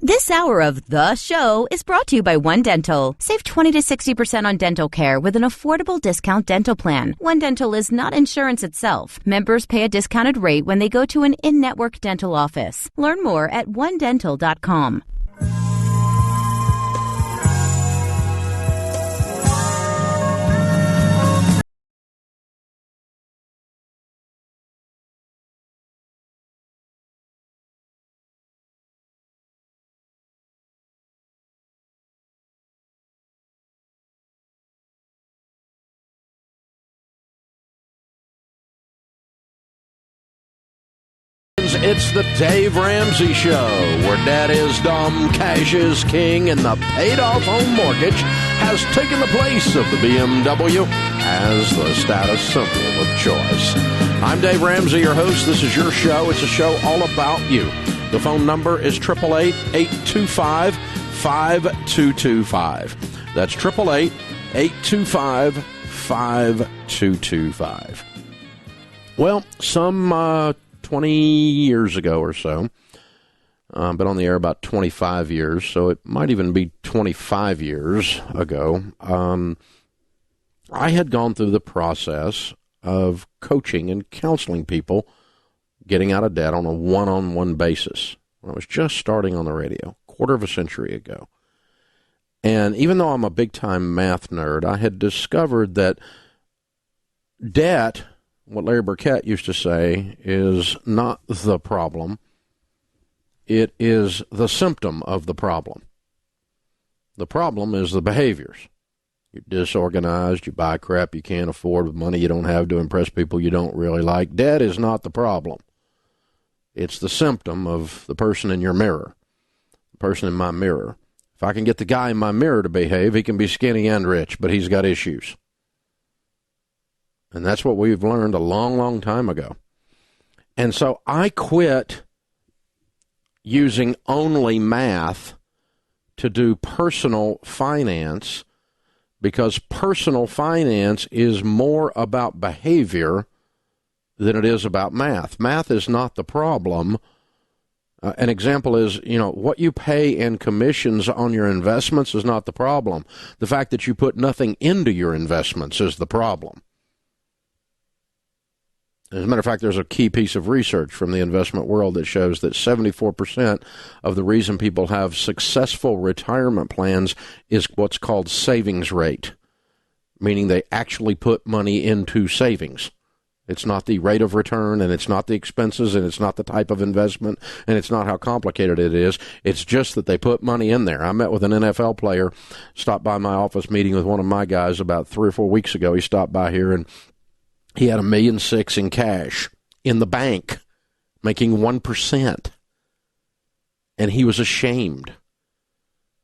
This hour of The Show is brought to you by One Dental. Save 20 to 60% on dental care with an affordable discount dental plan. One Dental is not insurance itself. Members pay a discounted rate when they go to an in-network dental office. Learn more at onedental.com. It's the Dave Ramsey Show, where Dad is dumb, cash is king, and the paid-off home mortgage has taken the place of the BMW as the status symbol of choice. I'm Dave Ramsey, your host. This is your show. It's a show all about you. The phone number is 888-825-5225. That's 888-825-5225. Well, some 20 years ago or so. Been on the air about 25 years, so it might even be 25 years ago. I had gone through the process of coaching and counseling people getting out of debt on a one-on-one basis. I was just starting on the radio, quarter of a century ago. And even though I'm a big-time math nerd, I had discovered that debt, what Larry Burkett used to say, is not the problem. It is the symptom of the problem. The problem is the behaviors. You're disorganized, you buy crap you can't afford with money you don't have to impress people you don't really like. Debt is not the problem. It's the symptom of the person in your mirror, the person in my mirror. If I can get the guy in my mirror to behave, he can be skinny and rich, but he's got issues. And that's what we've learned a long, long time ago. And so I quit using only math to do personal finance, because personal finance is more about behavior than it is about math. Math is not the problem. An example is, what you pay in commissions on your investments is not the problem. The fact that you put nothing into your investments is the problem. As a matter of fact, there's a key piece of research from the investment world that shows that 74% of the reason people have successful retirement plans is what's called savings rate, meaning they actually put money into savings. It's not the rate of return, and it's not the expenses, and it's not the type of investment, and it's not how complicated it is. It's just that they put money in there. I met with an NFL player, stopped by my office meeting with one of my guys about 3 or 4 weeks ago. He stopped by here, and he had $1.6 million in cash in the bank, making 1%. And he was ashamed.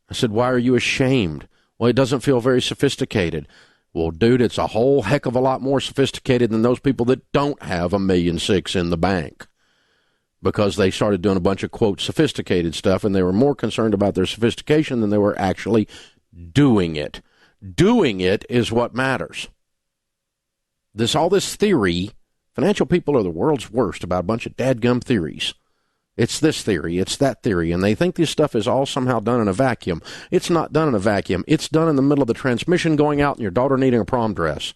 I said, "Why are you ashamed?" "Well, it doesn't feel very sophisticated." Well, dude, it's a whole heck of a lot more sophisticated than those people that don't have $1.6 million in the bank, because they started doing a bunch of, quote, sophisticated stuff, and they were more concerned about their sophistication than they were actually doing it. Doing it is what matters. All this theory, financial people are the world's worst about a bunch of dadgum theories. It's this theory, it's that theory, and they think this stuff is all somehow done in a vacuum. It's not done in a vacuum. It's done in the middle of the transmission going out and your daughter needing a prom dress.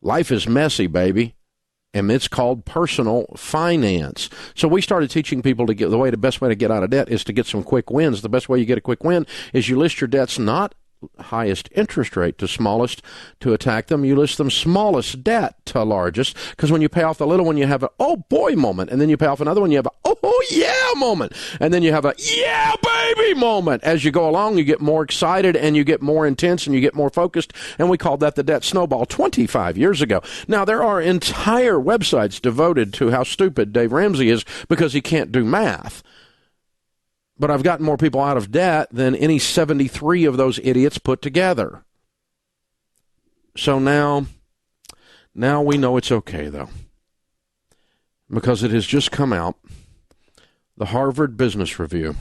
Life is messy, baby, and it's called personal finance. So we started teaching people the best way to get out of debt is to get some quick wins. The best way you get a quick win is you list your debts not highest interest rate to smallest to attack them. You list them smallest debt to largest, because when you pay off the little one, you have a "oh boy" moment, and then you pay off another one, you have a "oh yeah" moment, and then you have a "yeah baby" moment. As you go along, you get more excited, and you get more intense, and you get more focused, and we called that the debt snowball 25 years ago. Now, there are entire websites devoted to how stupid Dave Ramsey is because he can't do math. But I've gotten more people out of debt than any 73 of those idiots put together. So now we know it's okay, though, because it has just come out, the Harvard Business Review.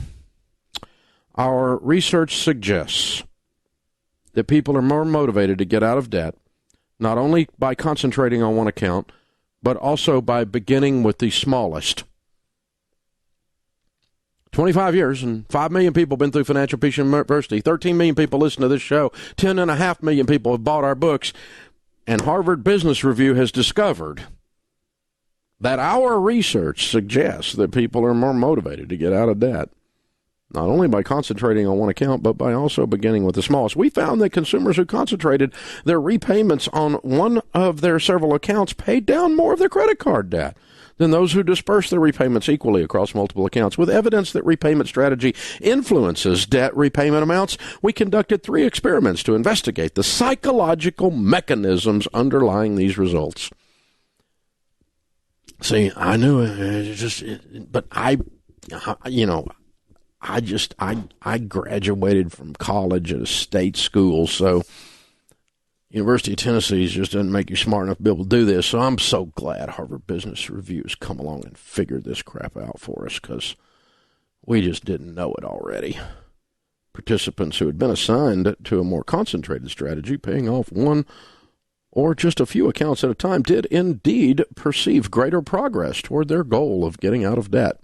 Our research suggests that people are more motivated to get out of debt, not only by concentrating on one account, but also by beginning with the smallest. 25 years and 5 million people been through Financial Peace University. 13 million people listen to this show. 10.5 million people have bought our books. And Harvard Business Review has discovered that our research suggests that people are more motivated to get out of debt, not only by concentrating on one account, but by also beginning with the smallest. We found that consumers who concentrated their repayments on one of their several accounts paid down more of their credit card debt than those who disperse their repayments equally across multiple accounts. With evidence that repayment strategy influences debt repayment amounts, we conducted 3 experiments to investigate the psychological mechanisms underlying these results. See, I knew it, but I graduated from college at a state school, so University of Tennessee just doesn't make you smart enough to be able to do this. So I'm so glad Harvard Business Review has come along and figured this crap out for us, because we just didn't know it already. Participants who had been assigned to a more concentrated strategy, paying off one or just a few accounts at a time, did indeed perceive greater progress toward their goal of getting out of debt,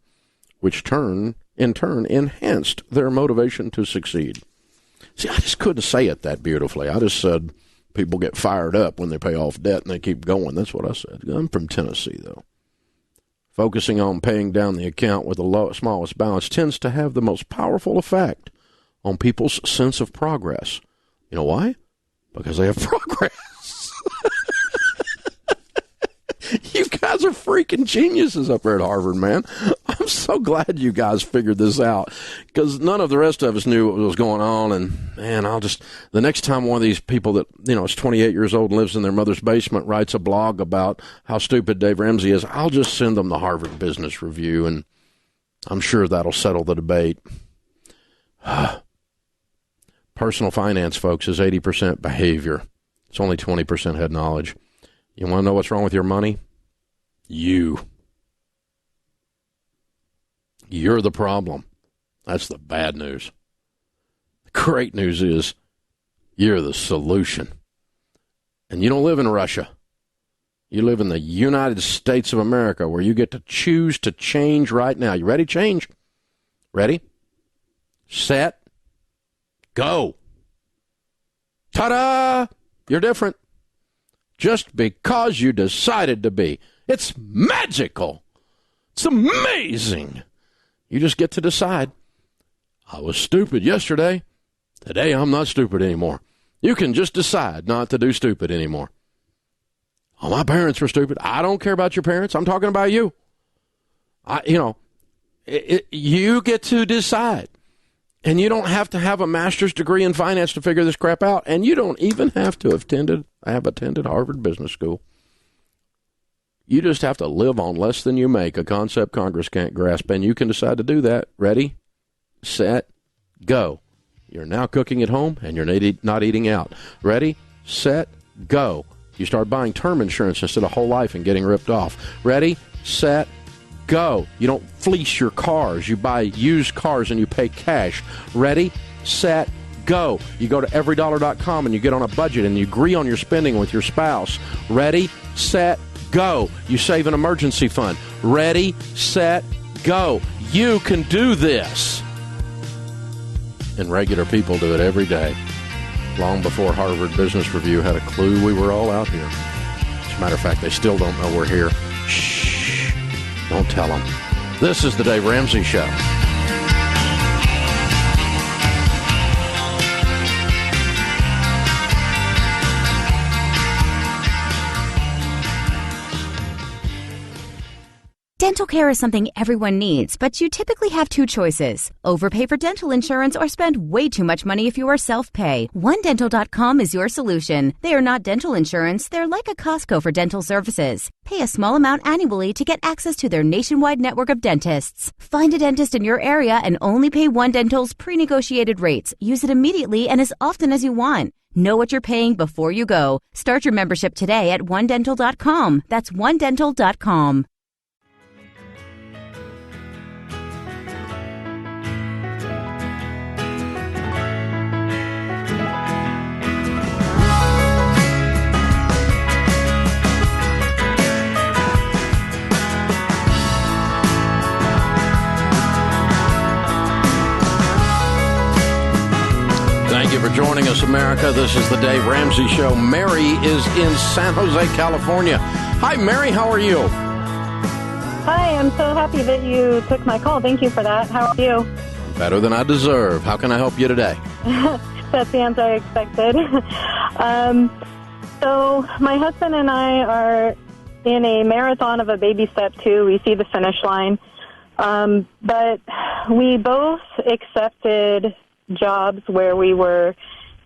which in turn enhanced their motivation to succeed. See, I just couldn't say it that beautifully. I just said people get fired up when they pay off debt and they keep going. That's what I said. I'm from Tennessee, though. Focusing on paying down the account with the smallest balance tends to have the most powerful effect on people's sense of progress. You know why? Because they have progress. You guys are freaking geniuses up there at Harvard, man. I'm so glad you guys figured this out, because none of the rest of us knew what was going on. And, man, the next time one of these people that, is 28 years old and lives in their mother's basement writes a blog about how stupid Dave Ramsey is, I'll just send them the Harvard Business Review, and I'm sure that'll settle the debate. Personal finance, folks, is 80% behavior. It's only 20% head knowledge. You want to know what's wrong with your money? You're the problem. That's the bad news. The great news is you're the solution. And you don't live in Russia. You live in the United States of America, where you get to choose to change right now. You ready to change? Ready? Set. Go. Ta-da! You're different. Just because you decided to be. It's magical. It's amazing. You just get to decide. I was stupid yesterday. Today I'm not stupid anymore. You can just decide not to do stupid anymore. Oh, my parents were stupid. I don't care about your parents. I'm talking about you. You get to decide. And you don't have to have a master's degree in finance to figure this crap out. And you don't even have to have attended Harvard Business School. You just have to live on less than you make, a concept Congress can't grasp. And you can decide to do that. Ready, set, go. You're now cooking at home, and you're not eating out. Ready, set, go. You start buying term insurance instead of whole life and getting ripped off. Ready, set, go. You don't fleece your cars. You buy used cars and you pay cash. Ready, set, go. You go to everydollar.com and you get on a budget and you agree on your spending with your spouse. Ready, set, go. You save an emergency fund. Ready, set, go. You can do this. And regular people do it every day. Long before Harvard Business Review had a clue we were all out here. As a matter of fact, they still don't know we're here. Shh. Don't tell them. This is the Dave Ramsey Show. Dental care is something everyone needs, but you typically have 2 choices. Overpay for dental insurance or spend way too much money if you are self-pay. OneDental.com is your solution. They are not dental insurance. They're like a Costco for dental services. Pay a small amount annually to get access to their nationwide network of dentists. Find a dentist in your area and only pay OneDental's pre-negotiated rates. Use it immediately and as often as you want. Know what you're paying before you go. Start your membership today at OneDental.com. That's OneDental.com. you for joining us, America. This is the Dave Ramsey Show. Mary is in San Jose, California. Hi, Mary. How are you? Hi, I'm so happy that you took my call. Thank you for that. How are you? Better than I deserve. How can I help you today? That's the answer I expected. So my husband and I are in a marathon of a baby step too. We see the finish line. But we both accepted jobs where we were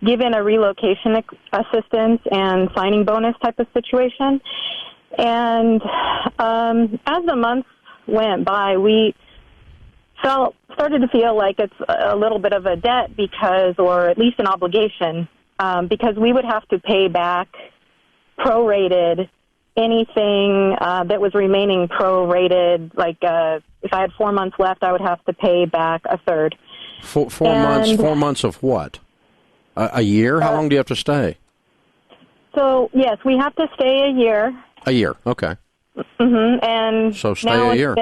given a relocation assistance and signing bonus type of situation. And as the months went by, we started to feel like it's a little bit of a debt or at least an obligation, because we would have to pay back prorated anything that was remaining prorated. Like if I had 4 months left, I would have to pay back a third. Four months? 4 months of what? A year? How long do you have to stay? So, yes, we have to stay a year. A year, okay. Mm-hmm. And so stay now a year.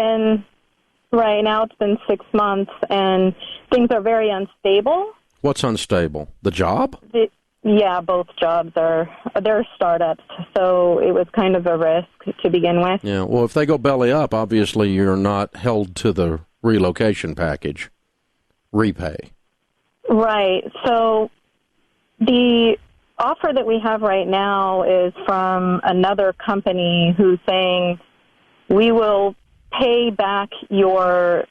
Now it's been 6 months, and things are very unstable. What's unstable? The job? Yeah, both jobs they're startups, so it was kind of a risk to begin with. Yeah, well, if they go belly up, obviously you're not held to the relocation package. Repay. Right. So the offer that we have right now is from another company who's saying we will pay back your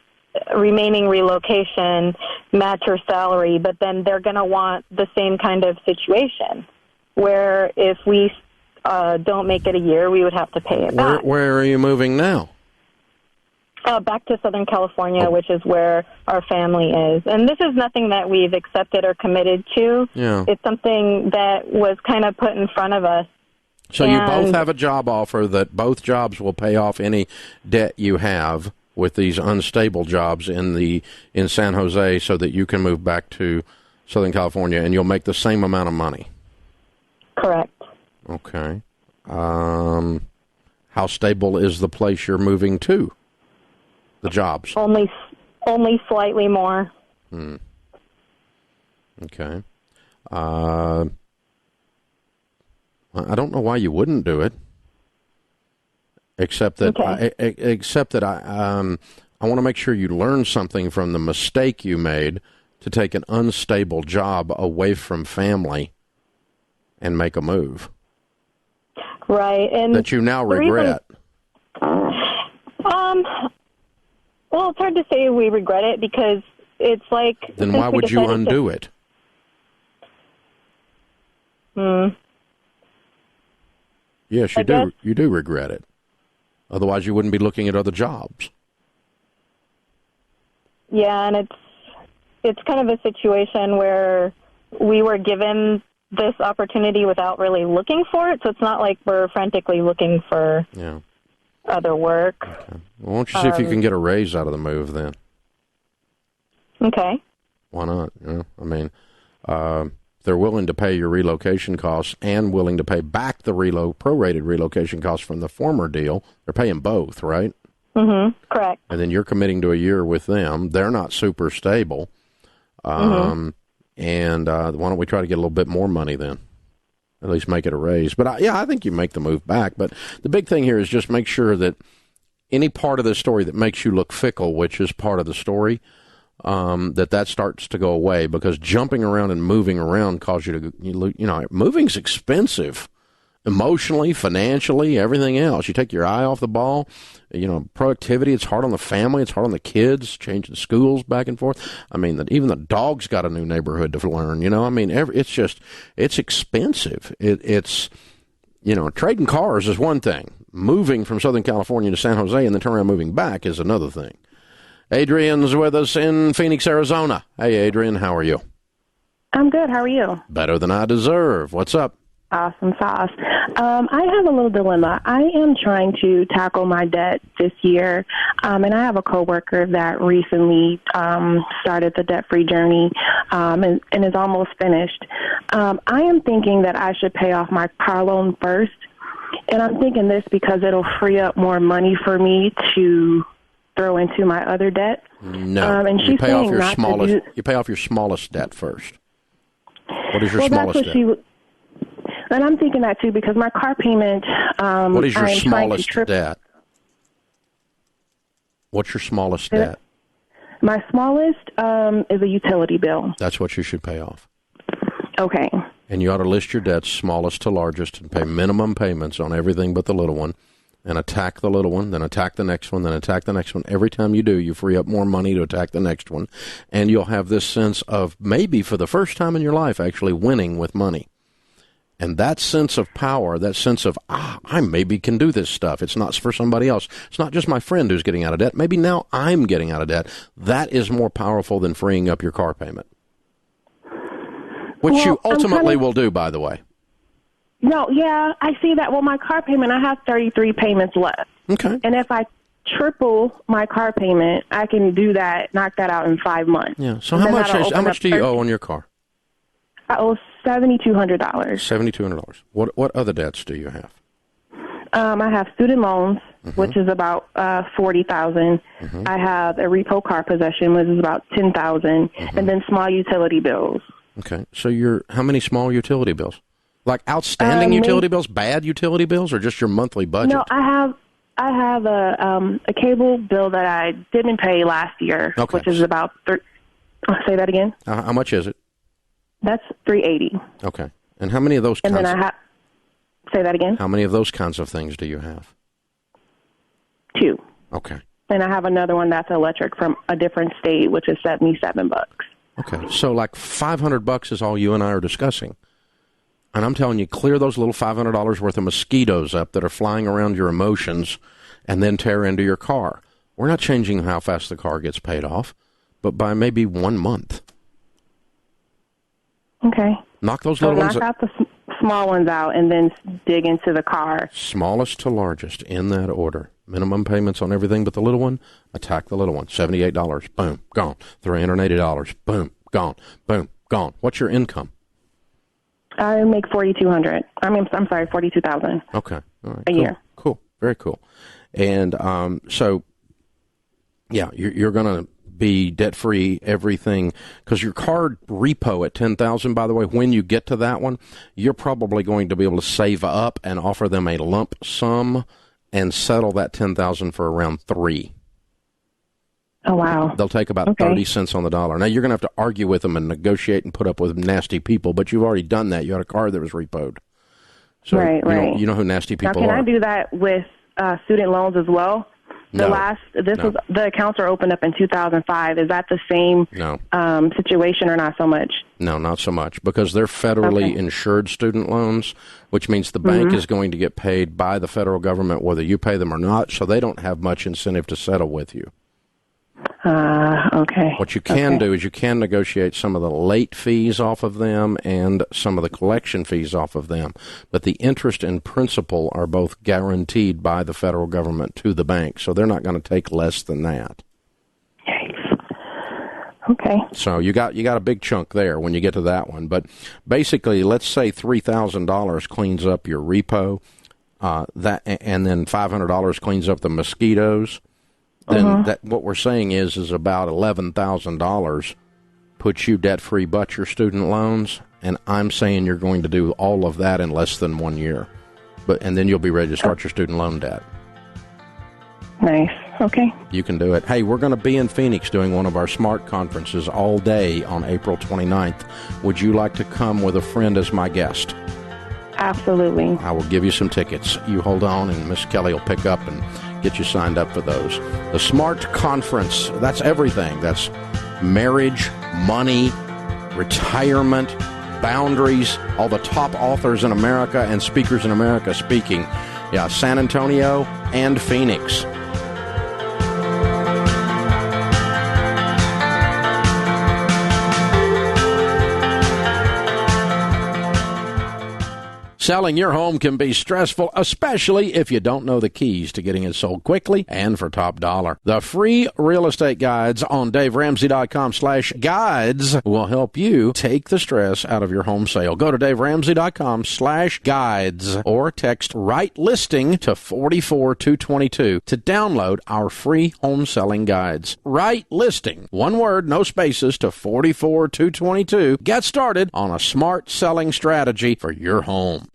remaining relocation, match your salary, but then they're going to want the same kind of situation where if we don't make it a year, we would have to pay it back. Where are you moving now? Back to Southern California, which is where our family is. And this is nothing that we've accepted or committed to. Yeah. It's something that was kind of put in front of us. So you both have a job offer that both jobs will pay off any debt you have with these unstable jobs in San Jose, so that you can move back to Southern California and you'll make the same amount of money. Correct. Okay. How stable is the place you're moving to? The jobs? Only slightly more. Okay. I don't know why you wouldn't do it, except that I want to make sure you learn something from the mistake you made to take an unstable job away from family and make a move. Right, and that you now regret. Well, it's hard to say we regret it because it's like... Then why would you undo it? Yes, you do. You do regret it. Otherwise, you wouldn't be looking at other jobs. Yeah, and it's kind of a situation where we were given this opportunity without really looking for it, so it's not like we're frantically looking for other work. Okay. Well, why don't you see if you can get a raise out of the move then? Okay. Why not? I mean, they're willing to pay your relocation costs and willing to pay back the prorated relocation costs from the former deal. They're paying both, right? Mm-hmm. Correct. And then you're committing to a year with them. They're not super stable. And why don't we try to get a little bit more money then? At least make it a raise. But I think you make the move back. But the big thing here is just make sure that any part of the story that makes you look fickle, which is part of the story, that starts to go away, because jumping around and moving around cause you to, moving's expensive. Emotionally, financially, everything else. You take your eye off the ball. Productivity, it's hard on the family. It's hard on the kids, changing schools back and forth. I mean, even the dog's got a new neighborhood to learn, it's expensive. It's trading cars is one thing. Moving from Southern California to San Jose and then turn around moving back is another thing. Adrian's with us in Phoenix, Arizona. Hey, Adrian, how are you? I'm good. How are you? Better than I deserve. What's up? Awesome sauce. I have a little dilemma. I am trying to tackle my debt this year, and I have a coworker that recently started the debt-free journey and is almost finished. I am thinking that I should pay off my car loan first, and I'm thinking this because it'll free up more money for me to throw into my other debt. No, and you she's pay off saying your not smallest. to do... You pay off your smallest debt first. What is your well, smallest that's what debt? And I'm thinking that too because my car payment. What is your I'm smallest debt? What's your smallest debt? My smallest is a utility bill. That's what you should pay off. Okay. And you ought to list your debts smallest to largest and pay minimum payments on everything but the little one, and attack the little one, then attack the next one, then attack the next one. Every time you do, you free up more money to attack the next one, and you'll have this sense of maybe for the first time in your life actually winning with money. And that sense of power, that sense of, I maybe can do this stuff. It's not for somebody else. It's not just my friend who's getting out of debt. Maybe now I'm getting out of debt. That is more powerful than freeing up your car payment. Which you ultimately will do, by the way. No, yeah, I see that. Well, my car payment, I have 33 payments left. Okay. And if I triple my car payment, I can do that, knock that out in 5 months. Yeah. So how much do you owe on your car? I owe $7,200. $7,200. What other debts do you have? I have student loans, which is about $40,000. I have a repo car possession, which is about $10,000, and then small utility bills. Okay. So how many small utility bills? Like outstanding utility bills, bad utility bills, or just your monthly budget? No, I have a cable bill that I didn't pay last year, which is about say that again. How much is it? That's $380. Okay. And how many of those? And then I have. Say that again. How many of those kinds of things do you have? 2. Okay. And I have another one that's electric from a different state, which is $77. Okay. So like $500 is all you and I are discussing. And I'm telling you, clear those little $500 worth of mosquitoes up that are flying around your emotions and then tear into your car. We're not changing how fast the car gets paid off, but by maybe 1 month. Okay. Knock those little ones out the small ones out and then dig into the car. Smallest to largest in that order. Minimum payments on everything but the little one. Attack the little one. $78. Boom. Gone. $380. Boom. Gone. Boom. Gone. What's your income? I make $4,200. I'm sorry, $42,000. Okay. All right. A year. Cool. Very cool. And so, yeah, you're going to be debt-free, everything, because your car repo at $10,000, by the way, when you get to that one, you're probably going to be able to save up and offer them a lump sum and settle that $10,000 for around $3,000. Oh, wow. They'll take about 30 cents on the dollar. Now, you're going to have to argue with them and negotiate and put up with nasty people, but you've already done that. You had a car that was repoed. So right. You know who nasty people are. Now, can I do that with student loans as well? The accounts are opened up in 2005. Is that the same situation or not so much? No, not so much, because they're federally insured student loans, which means the bank is going to get paid by the federal government whether you pay them or not, so they don't have much incentive to settle with you. Okay. What you can do is you can negotiate some of the late fees off of them and some of the collection fees off of them. But the interest and principal are both guaranteed by the federal government to the bank, so they're not going to take less than that. Okay. So you got a big chunk there when you get to that one. But basically, let's say $3,000 cleans up your repo, and then $500 cleans up the mosquitoes. Then what we're saying is about $11,000 puts you debt-free but your student loans, and I'm saying you're going to do all of that in less than 1 year. And then you'll be ready to start your student loan debt. Nice. Okay. You can do it. Hey, we're going to be in Phoenix doing one of our SMART conferences all day on April 29th. Would you like to come with a friend as my guest? Absolutely. I will give you some tickets. You hold on, and Miss Kelly will pick up and get you signed up for those. The SMART Conference, that's everything. That's marriage, money, retirement, boundaries, all the top authors in America and speakers in America speaking. Yeah, San Antonio and Phoenix. Selling your home can be stressful, especially if you don't know the keys to getting it sold quickly and for top dollar. The free real estate guides on DaveRamsey.com/guides will help you take the stress out of your home sale. Go to DaveRamsey.com/guides or text "right listing" to 44222 to download our free home selling guides. Right listing, one word, no spaces, to 44222. Get started on a smart selling strategy for your home.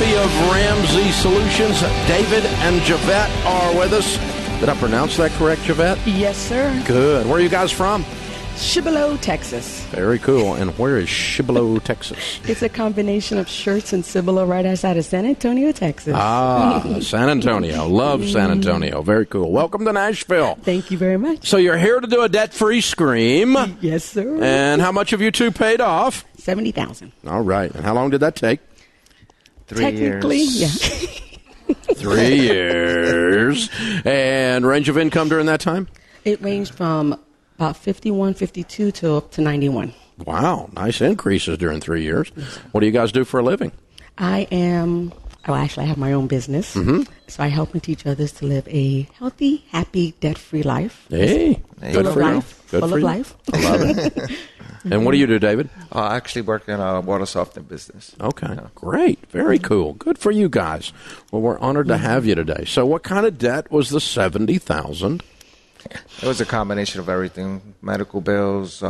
Of Ramsey Solutions, David and Javette are with us. Did I pronounce that correct, Javette? Yes, sir. Good. Where are you guys from? Shibboleth, Texas. Very cool. And where is Shibboleth, Texas? It's a combination of shirts and Cibolo right outside of San Antonio, Texas. Ah, San Antonio. Love San Antonio. Very cool. Welcome to Nashville. Thank you very much. So you're here to do a debt-free scream. Yes, sir. And how much have you two paid off? $70,000. All right. And how long did that take? 3 years. Technically, yeah. 3 years. And range of income during that time? It ranged from about 51, 52 to up to 91. Wow. Nice increases during 3 years. What do you guys do for a living? I have my own business. So I help and teach others to live a healthy, happy, debt-free life. Hey, good for you. Good Full for of you. life. I love it. And what do you do, David? I actually work in a water softening business. Okay, Yeah. great. Very cool. Good for you guys. Well, we're honored to have you today. So what kind of debt was the $70,000? It was a combination of everything: medical bills,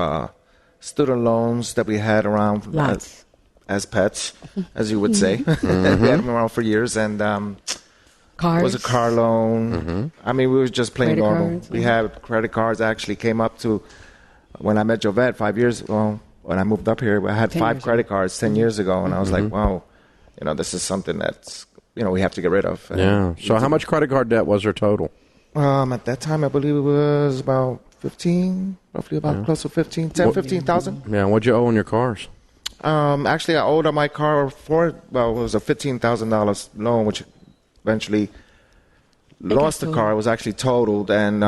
student loans that we had around Lots. as pets, as you would say. We had them around for years, and Cars. it was a car loan. I mean, we were just plain Credit normal. cards, We had credit cards. Actually came up to when I met Jovette 5 years ago. When I moved up here, I had 10 5 years credit cards 10 years ago, and I was like, wow, this is something that's we have to get rid of. And Yeah. So how much credit card debt was there total? At that time, I believe it was about 15, roughly about close to 15,000. Yeah. What'd you owe on your cars? Actually, I owed on my car it was a $15,000 loan, which eventually lost the car. It was actually totaled, and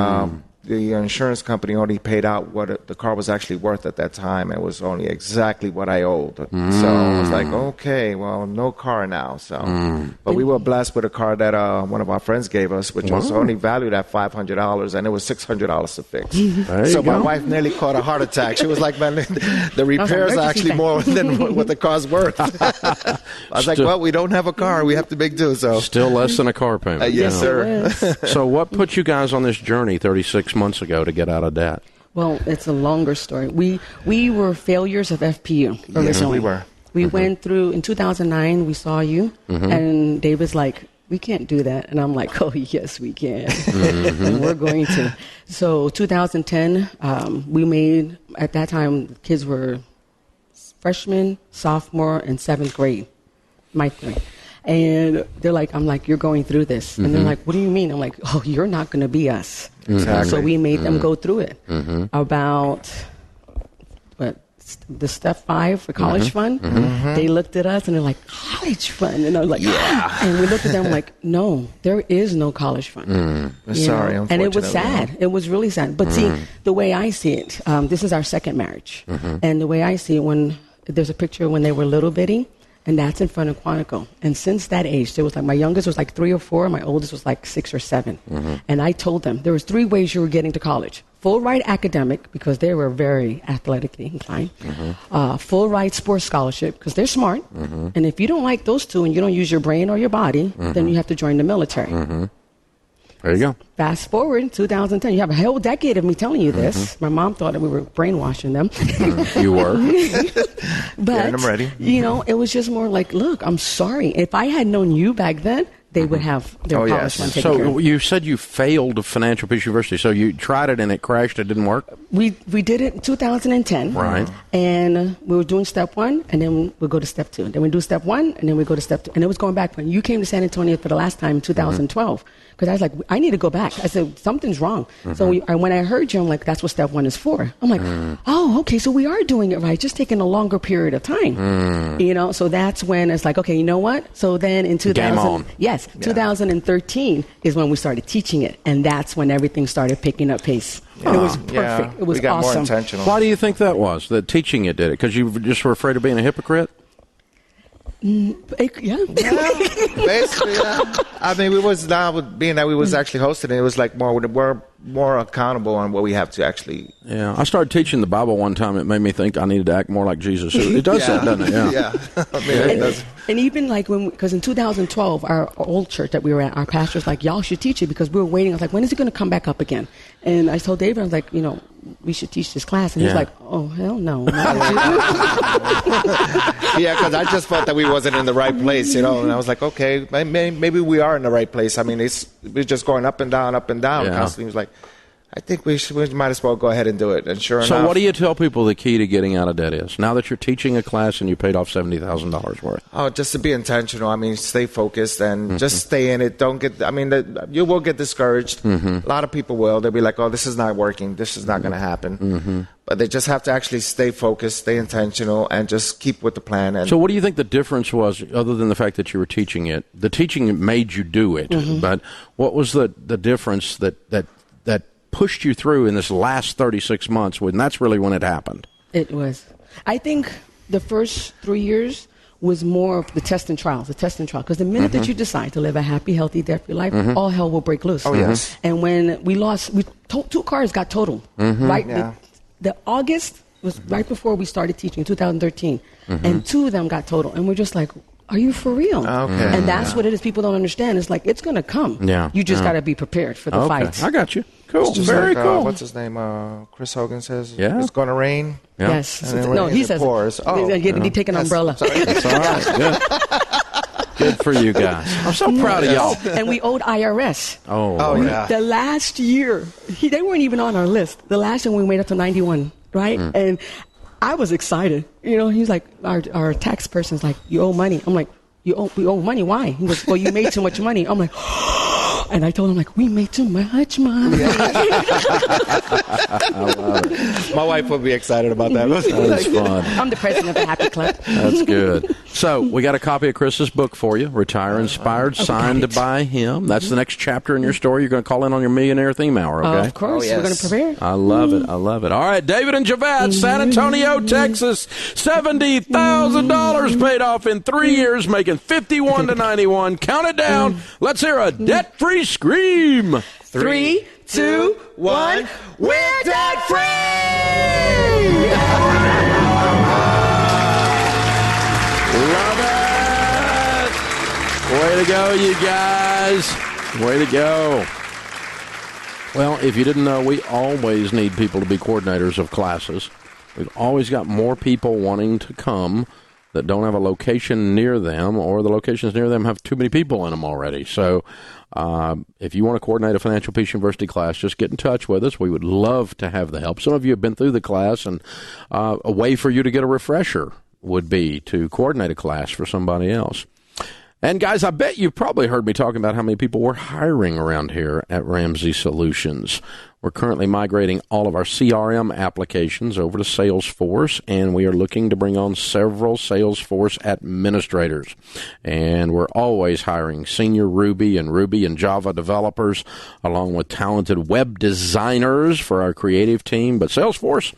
the insurance company only paid out what the car was actually worth at that time. It was only exactly what I owed. So I was like, okay, well, no car now. So, but we were blessed with a car that one of our friends gave us, which was only valued at $500, and it was $600 to fix. So my wife nearly caught a heart attack. She was like, man, the repairs are actually more than what the car's worth. I was like, well, we don't have a car. We have to make do. So Still less than a car payment. yes, sir. So what put you guys on this journey 36 months ago to get out of debt? Well, it's a longer story. We were failures of FPU originally. we were. We went through, in 2009, we saw you, and David's like, we can't do that. And I'm like, oh, yes, we can. And we're going to. So 2010, we made, at that time, kids were freshman, sophomore, and 7th grade, my grade. And they're like, I'm like, you're going through this. And they're like, what do you mean? I'm like, oh, you're not going to be us. Exactly. So we made them go through it. About, the step 5 for college fund. They looked at us and they're like, college fund. And I was like, yeah. And we looked at them like, no, there is no college fund. Sorry, unfortunately. And it was sad. It was really sad. But see, the way I see it, this is our second marriage. And the way I see it, when there's a picture when they were little bitty, and that's in front of Quantico. And since that age, there was like, my youngest was like 3 or 4, my oldest was like 6 or 7. And I told them there was 3 ways you were getting to college. Full ride academic, because they were very athletically inclined. Full ride sports scholarship, because they're smart. And if you don't like those 2 and you don't use your brain or your body, then you have to join the military. There you go. Fast forward, 2010. You have a whole decade of me telling you this. My mom thought that we were brainwashing them. You were. But, Getting them ready. it was just more like, look, I'm sorry. If I had known you back then they would have their college fund taken care So of. you said you failed Financial Peace University. So you tried it and it crashed. It didn't work? We did it in 2010. Right. And we were doing step 1, and then we'll go to step 2. Then we do step 1, and then we go to step 2. And it was going back when you came to San Antonio for the last time in 2012. Because I was like, I need to go back. I said, something's wrong. So when I heard you, I'm like, that's what step 1 is for. I'm like, oh, okay, so we are doing it right, just taking a longer period of time. You know, so that's when it's like, okay, you know what? So then in 2013 is when we started teaching it. And that's when everything started picking up pace. It was perfect. Yeah, It was we got awesome. more intentional. Why do you think that was, that teaching it did it? Because you just were afraid of being a hypocrite? Yeah. Basically, yeah. I mean, we was now being that we was actually hosting it. It was like we're more accountable on what we have to actually. Yeah, I started teaching the Bible one time. It made me think I needed to act more like Jesus. It does that, doesn't it? Yeah. Yeah. I mean, it does. And even like because in 2012, our old church that we were at, our pastor was like, y'all should teach it because we were waiting. I was like, when is it going to come back up again? And I told David, I was like, you know, we should teach this class. And he's like, oh, hell no. Yeah, because I just felt that we wasn't in the right place, you know. And I was like, okay, maybe we are in the right place. I mean, we're just going up and down constantly. He was like, I think we might as well go ahead and do it. And sure enough. So what do you tell people the key to getting out of debt is? Now that you're teaching a class and you paid off $70,000 worth. Oh, just to be intentional. I mean, stay focused and just stay in it. Don't get, I mean, you will get discouraged. A lot of people will. They'll be like, oh, this is not working. This is not going to happen. But they just have to actually stay focused, stay intentional, and just keep with the plan. And So what do you think the difference was, other than the fact that you were teaching it? The teaching made you do it, but what was the difference that pushed you through in this last 36 months when that's really when it happened? It was. I think the first 3 years was more of the test and trial. Because the minute that you decide to live a happy, healthy, debt-free life, all hell will break loose. Oh, yes. And when we lost, 2 cars got totaled. Right? Yeah. The August was right before we started teaching, 2013. And 2 of them got totaled. And we're just like, are you for real? Okay. And that's what it is. People don't understand. It's like, it's going to come. Yeah. You just got to be prepared for the fights. I got you. Cool. just Very like, cool. what's his name? Chris Hogan says, Yeah. it's going to rain. Yeah. Yes. And then No, when he it says pours. Oh, you take an umbrella. That's all right. Good. Good for you guys. I'm so proud of y'all. And we owed IRS. Oh, yeah. The last year, they weren't even on our list. The last year we made up to 91, right? And I was excited. You know, he's like, our tax person's like, you owe money. I'm like, we owe money. Why? He goes, well, you made too much money. I'm like, and I told him, like, we made too much money. I love it. My wife would be excited about that. That's fun. I'm the president of the Happy Club. That's good. So we got a copy of Chris's book for you, Retire Inspired, signed by him. That's the next chapter in your story. You're going to call in on your millionaire theme hour, okay? Of course. Oh, yes. We're going to prepare. I love it. I love it. All right, David and Javette, San Antonio, Texas. $70,000 paid off in 3 years, making 51 to 91. Count it down. Let's hear a debt-free scream. 3, 2, 1. We're debt free! Love it. Way to go, you guys. Way to go. Well, if you didn't know, we always need people to be coordinators of classes. We've always got more people wanting to come that don't have a location near them, or the locations near them have too many people in them already. So if you want to coordinate a Financial Peace University class, just get in touch with us. We would love to have the help. Some of you have been through the class, and a way for you to get a refresher would be to coordinate a class for somebody else. And guys, I bet you've probably heard me talking about how many people we're hiring around here at Ramsey Solutions. We're currently migrating all of our CRM applications over to Salesforce, and we are looking to bring on several Salesforce administrators. And we're always hiring senior Ruby and Java developers, along with talented web designers for our creative team. But Salesforce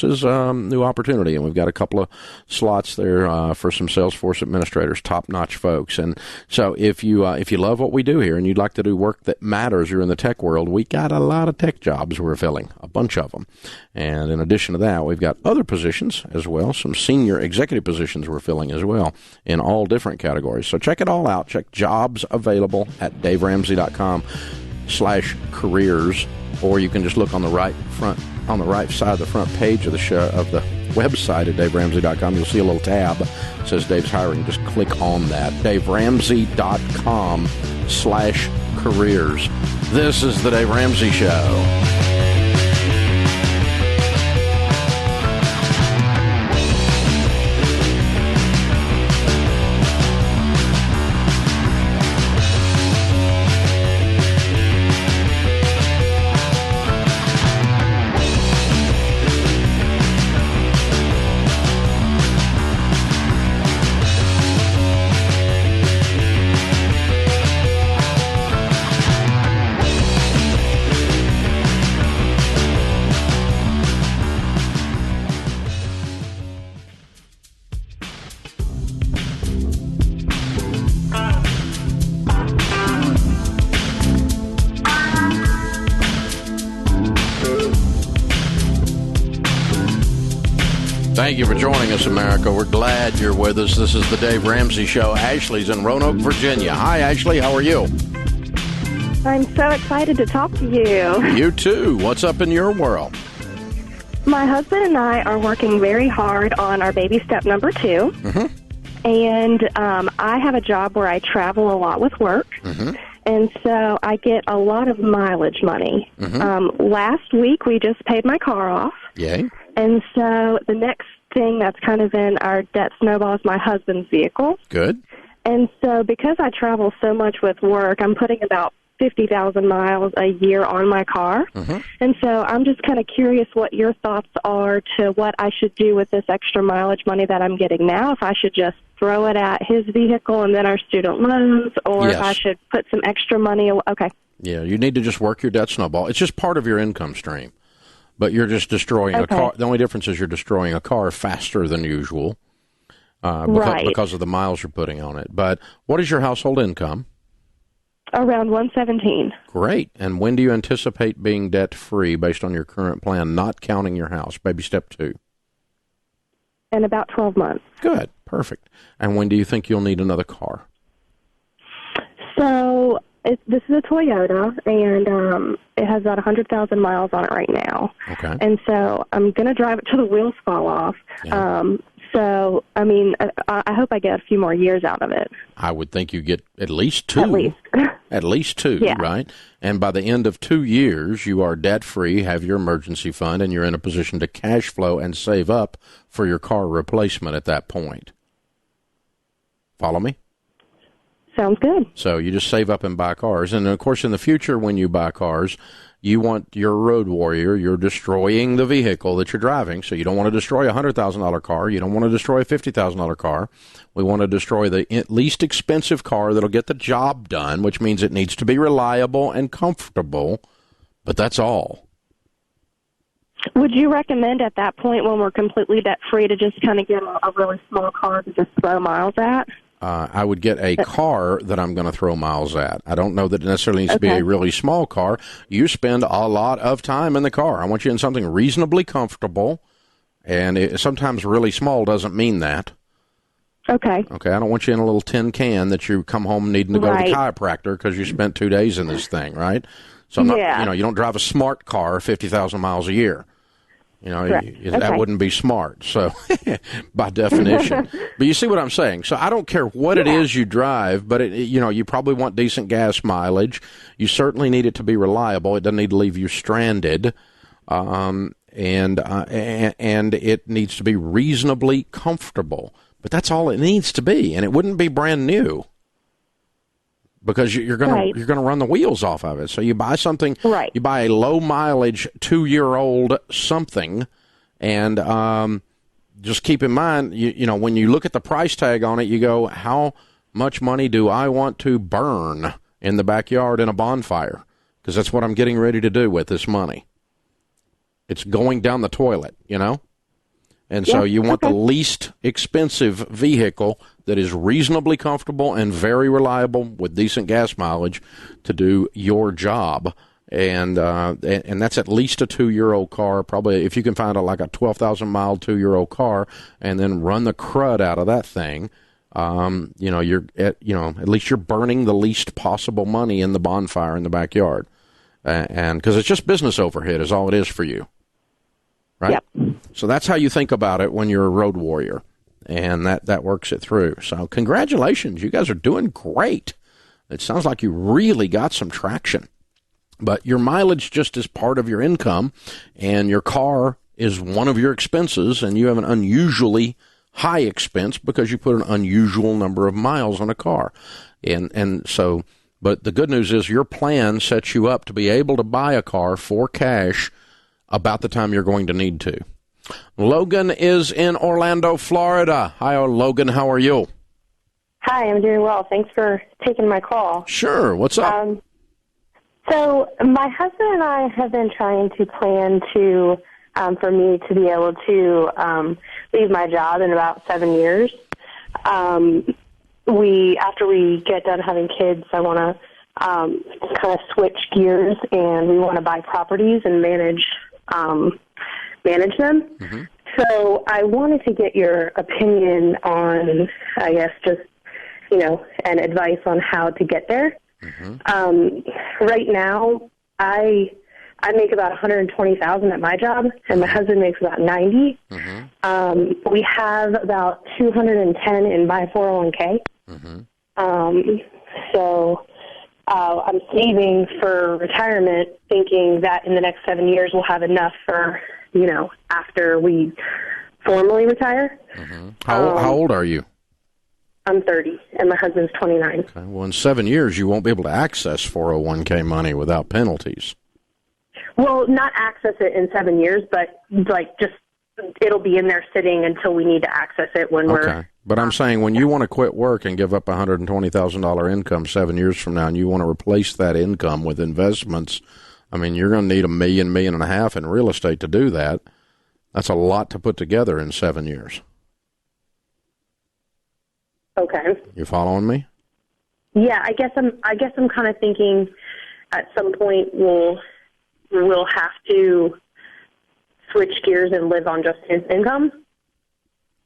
is a new opportunity, and we've got a couple of slots there for some Salesforce administrators, top-notch folks. And so if you love what we do here and you'd like to do work that matters, you're in the tech world, we got a lot of tech jobs we're filling, a bunch of them. And in addition to that, we've got other positions as well, some senior executive positions we're filling as well in all different categories. So check it all out. Check jobs available at daveramsey.com/careers, or you can just look on the right side of the front page of the show, of the website at DaveRamsey.com, you'll see a little tab that says Dave's hiring. Just click on that. DaveRamsey.com/careers. This is the Dave Ramsey Show. Thank you for joining us, America. We're glad you're with us. This is the Dave Ramsey Show. Ashley's in Roanoke, Virginia. Hi, Ashley. How are you? I'm so excited to talk to you. You too. What's up in your world? My husband and I are working very hard on our baby step number 2. Mm-hmm. And I have a job where I travel a lot with work. Mm-hmm. And so I get a lot of mileage money. Mm-hmm. Last week, we just paid my car off. Yay. And so the next thing that's kind of in our debt snowball is my husband's vehicle. Good. And so because I travel so much with work, I'm putting about 50,000 miles a year on my car. Mm-hmm. And so I'm just kind of curious what your thoughts are to what I should do with this extra mileage money that I'm getting now, if I should just throw it at his vehicle and then our student loans, or if I should put some extra money away. Okay. Yeah, you need to just work your debt snowball. It's just part of your income stream. But you're just destroying a car. The only difference is you're destroying a car faster than usual because of the miles you're putting on it. But what is your household income? Around 117. Great. And when do you anticipate being debt-free based on your current plan, not counting your house? Baby step 2. In about 12 months. Good. Perfect. And when do you think you'll need another car? So this is a Toyota, and it has about 100,000 miles on it right now. Okay. And so I'm going to drive it till the wheels fall off. Yeah. So, I mean, I hope I get a few more years out of it. I would think you get at least 2. At least. At least 2, yeah. Right? And by the end of 2 years, you are debt-free, have your emergency fund, and you're in a position to cash flow and save up for your car replacement at that point. Follow me? Sounds good. So you just save up and buy cars. And, of course, in the future when you buy cars, you want your road warrior. You're destroying the vehicle that you're driving. So you don't want to destroy a $100,000 car. You don't want to destroy a $50,000 car. We want to destroy the least expensive car that'll get the job done, which means it needs to be reliable and comfortable. But that's all. Would you recommend at that point when we're completely debt-free to just kind of get a really small car to just throw miles at? I would get a car that I'm going to throw miles at. I don't know that it necessarily needs to be a really small car. You spend a lot of time in the car. I want you in something reasonably comfortable, and sometimes really small doesn't mean that. Okay. Okay, I don't want you in a little tin can that you come home needing to go to the chiropractor because you spent 2 days in this thing, right? So I'm not, you don't drive a smart car 50,000 miles a year. That wouldn't be smart, so by definition. But you see what I'm saying? So I don't care what it is you drive, but you probably want decent gas mileage. You certainly need it to be reliable. It doesn't need to leave you stranded, and it needs to be reasonably comfortable. But that's all it needs to be, and it wouldn't be brand new. Because you're gonna run the wheels off of it. So you buy something, you buy a low mileage 2-year-old something, and just keep in mind, when you look at the price tag on it, you go, how much money do I want to burn in the backyard in a bonfire? Because that's what I'm getting ready to do with this money. It's going down the toilet, And so you want the least expensive vehicle that is reasonably comfortable and very reliable with decent gas mileage to do your job. And that's at least a 2-year-old car. Probably if you can find like a 12,000-mile 2-year-old car and then run the crud out of that thing, you're at least you're burning the least possible money in the bonfire in the backyard. And because it's just business overhead is all it is for you. right? Yep. So that's how you think about it when you're a road warrior, and that works it through. So congratulations. You guys are doing great. It sounds like you really got some traction. But your mileage just is part of your income, and your car is one of your expenses, and you have an unusually high expense because you put an unusual number of miles on a car. And so, but the good news is your plan sets you up to be able to buy a car for cash about the time you're going to need to. Logan is in Orlando, Florida. Hi, Logan. How are you? Hi, I'm doing well. Thanks for taking my call. Sure. What's up? So my husband and I have been trying to plan to, for me to be able to leave my job in about 7 years. After we get done having kids, I want to kind of switch gears, and we want to buy properties and manage them. Mm-hmm. So I wanted to get your opinion on, I guess, just, and advice on how to get there. Mm-hmm. Right now, I make about $120,000 at my job, and my husband makes about $90,000. Mm-hmm. We have about $210,000 in my 401k. Mm-hmm. So I'm saving for retirement, thinking that in the next 7 years we'll have enough for after we formally retire. Mm-hmm. How old are you? I'm 30, and my husband's 29. Okay. Well, in 7 years, you won't be able to access 401k money without penalties. Well, not access it in 7 years, but just it'll be in there sitting until we need to access it when we're... Okay. But I'm saying when you want to quit work and give up $120,000 income 7 years from now, and you want to replace that income with investments, I mean, you're going to need $1 million, $1.5 million in real estate to do that. That's a lot to put together in 7 years. Okay. You following me? Yeah, I guess I'm kind of thinking at some point we'll have to switch gears and live on just his income.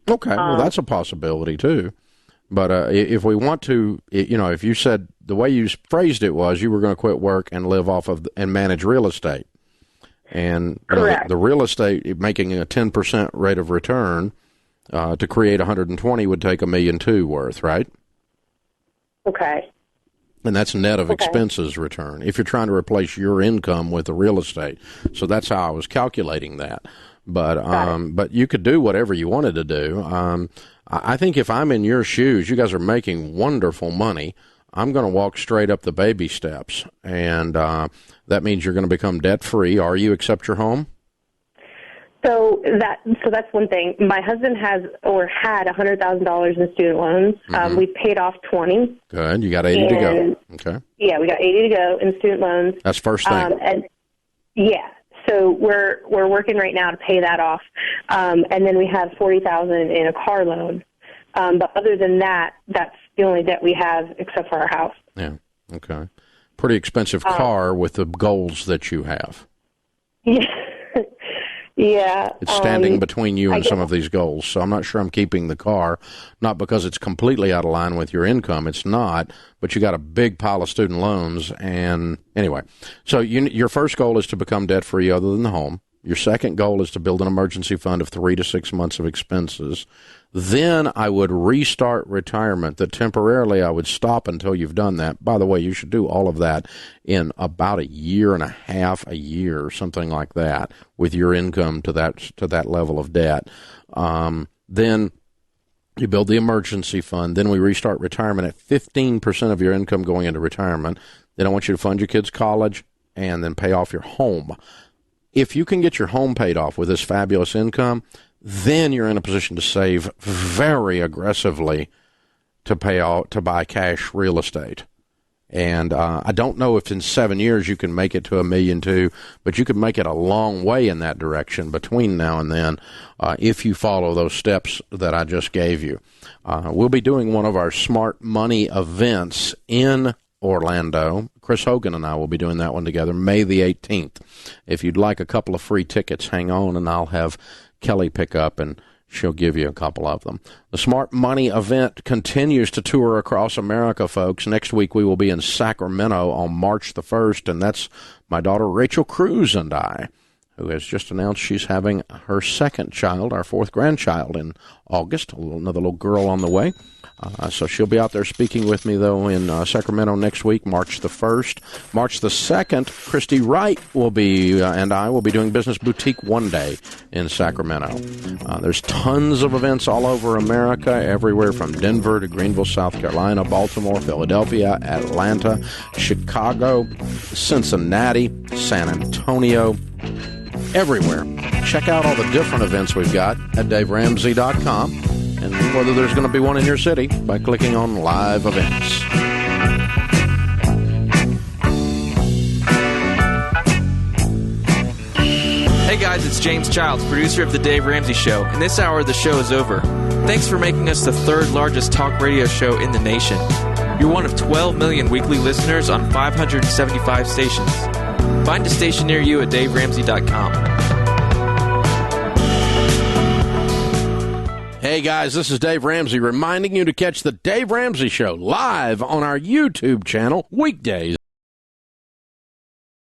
Okay, well, that's a possibility too. But if we want to, if you said the way you phrased it was you were going to quit work and live off of and manage real estate, and the real estate making a 10% rate of return to create 120 would take $1.2 million worth, right? Okay. And that's net of expenses return if you're trying to replace your income with the real estate. So that's how I was calculating that. But you could do whatever you wanted to do. I think if I'm in your shoes, you guys are making wonderful money. I'm going to walk straight up the baby steps, and that means you're going to become debt free. Are you, except your home? So that's one thing. My husband had $100,000 in student loans. Mm-hmm. We've paid off 20. Good. You got 80 to go. Okay. Yeah, we got 80 to go in student loans. That's first thing. So we're working right now to pay that off, and then we have $40,000 in a car loan. But other than that, that's the only debt we have except for our house. Yeah. Okay. Pretty expensive car with the goals that you have. Yeah. Yeah. It's standing between you and some of these goals. So I'm not sure I'm keeping the car, not because it's completely out of line with your income. It's not, but you got a big pile of student loans. And anyway, so your first goal is to become debt free other than the home. Your second goal is to build an emergency fund of 3 to 6 months of expenses. Then I would restart retirement. That temporarily I would stop until you've done that. By the way, you should do all of that in about 1.5 years, a year, something like that, with your income to that level of debt. Then you build the emergency fund. Then we restart retirement at 15% of your income going into retirement. Then I want you to fund your kids' college and then pay off your home. If you can get your home paid off with this fabulous income, then you're in a position to save very aggressively to buy cash real estate. And I don't know if in 7 years you can make it to $1.2 million, but you could make it a long way in that direction between now and then if you follow those steps that I just gave you. We'll be doing one of our Smart Money events in Orlando. Chris Hogan and I will be doing that one together, May the 18th. If you'd like a couple of free tickets, hang on, and I'll have Kelly pick up, and she'll give you a couple of them. The Smart Money event continues to tour across America, folks. Next week we will be in Sacramento on March the 1st, and that's my daughter Rachel Cruz and I, who has just announced she's having her second child, our fourth grandchild, in August. Another little girl on the way. So she'll be out there speaking with me, though, in Sacramento next week, March the 1st. March the 2nd, Christy Wright will be, and I will be doing Business Boutique One Day in Sacramento. There's tons of events all over America, everywhere from Denver to Greenville, South Carolina, Baltimore, Philadelphia, Atlanta, Chicago, Cincinnati, San Antonio, everywhere. Check out all the different events we've got at DaveRamsey.com. And whether there's going to be one in your city by clicking on live events. Hey guys, it's James Childs, producer of The Dave Ramsey Show, and this hour of the show is over. Thanks for making us the third largest talk radio show in the nation. You're one of 12 million weekly listeners on 575 stations. Find a station near you at DaveRamsey.com. Hey guys, this is Dave Ramsey reminding you to catch the Dave Ramsey Show live on our YouTube channel weekdays.